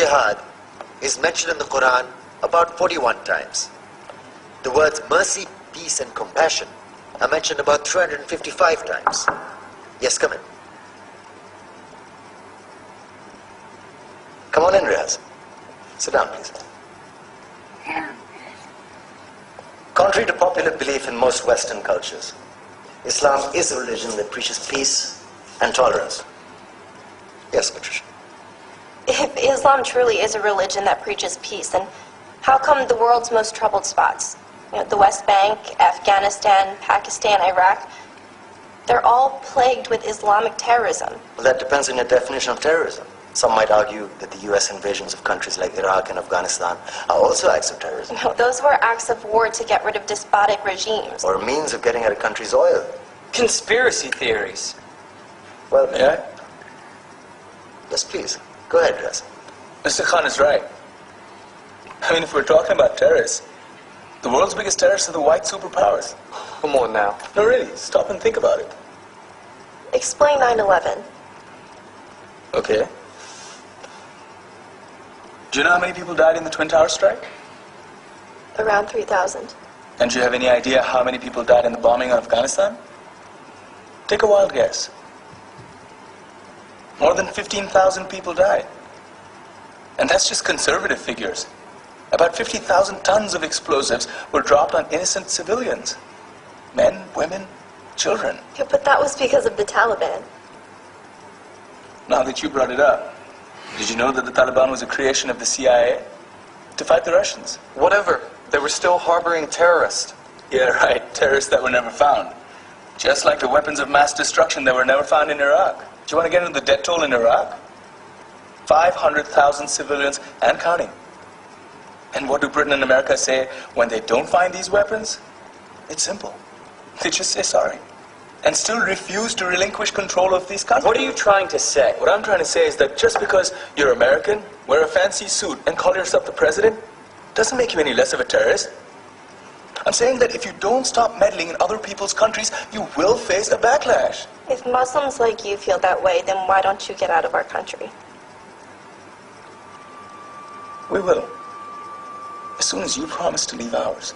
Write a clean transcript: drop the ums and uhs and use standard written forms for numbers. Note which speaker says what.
Speaker 1: jihad is mentioned in the Quran about 41 times. The words mercy, peace, and compassion are mentioned about 355 times. Yes, come in. Come on in, Riaz. Sit down, please. Contrary to popular belief in most Western cultures, Islam is a religion that preaches peace and tolerance. Yes, Patricia.
Speaker 2: If Islam truly is a religion that preaches peace, then how come the world's most troubled spots, the West Bank, Afghanistan, Pakistan, Iraq, they're all plagued with Islamic terrorism?
Speaker 1: Well, that depends on your definition of terrorism. Some might argue that the U.S. invasions of countries like Iraq and Afghanistan are also acts of terrorism.
Speaker 2: No, those were acts of war to get rid of despotic regimes.
Speaker 1: Or a means of getting at a country's oil.
Speaker 3: Conspiracy theories.
Speaker 1: Well,
Speaker 3: Yeah?
Speaker 1: yes, please. Go ahead, Riaz.
Speaker 4: Mr. Khan is right. I mean, if we're talking about terrorists, the world's biggest terrorists are the white superpowers.
Speaker 3: Come on now.
Speaker 4: No, really, stop and think about it.
Speaker 2: Explain 9/11.
Speaker 4: Okay. Do you know how many people died in the Twin Towers strike?
Speaker 2: Around 3,000.
Speaker 4: And do you have any idea how many people died in the bombing of Afghanistan? Take a wild guess. More than 15,000 people died. And that's just conservative figures. About 50,000 tons of explosives were dropped on innocent civilians. Men, women, children.
Speaker 2: Yeah, but that was because of the Taliban.
Speaker 4: Now that you brought it up, did you know that the Taliban was a creation of the CIA to fight the Russians?
Speaker 3: Whatever. They were still harboring terrorists.
Speaker 4: Yeah, right. Terrorists that were never found. Just like the weapons of mass destruction that were never found in Iraq. Do you want to get into the death toll in Iraq? 500,000 civilians and counting. And what do Britain and America say when they don't find these weapons? It's simple. They just say sorry. And still refuse to relinquish control of these countries.
Speaker 3: What are you trying to say?
Speaker 4: What I'm trying to say is that just because you're American, wear a fancy suit, and call yourself the president, doesn't make you any less of a terrorist. I'm saying that if you don't stop meddling in other people's countries, you will face a backlash.
Speaker 2: If Muslims like you feel that way, then why don't you get out of our country?
Speaker 4: We will. As soon as you promise to leave ours.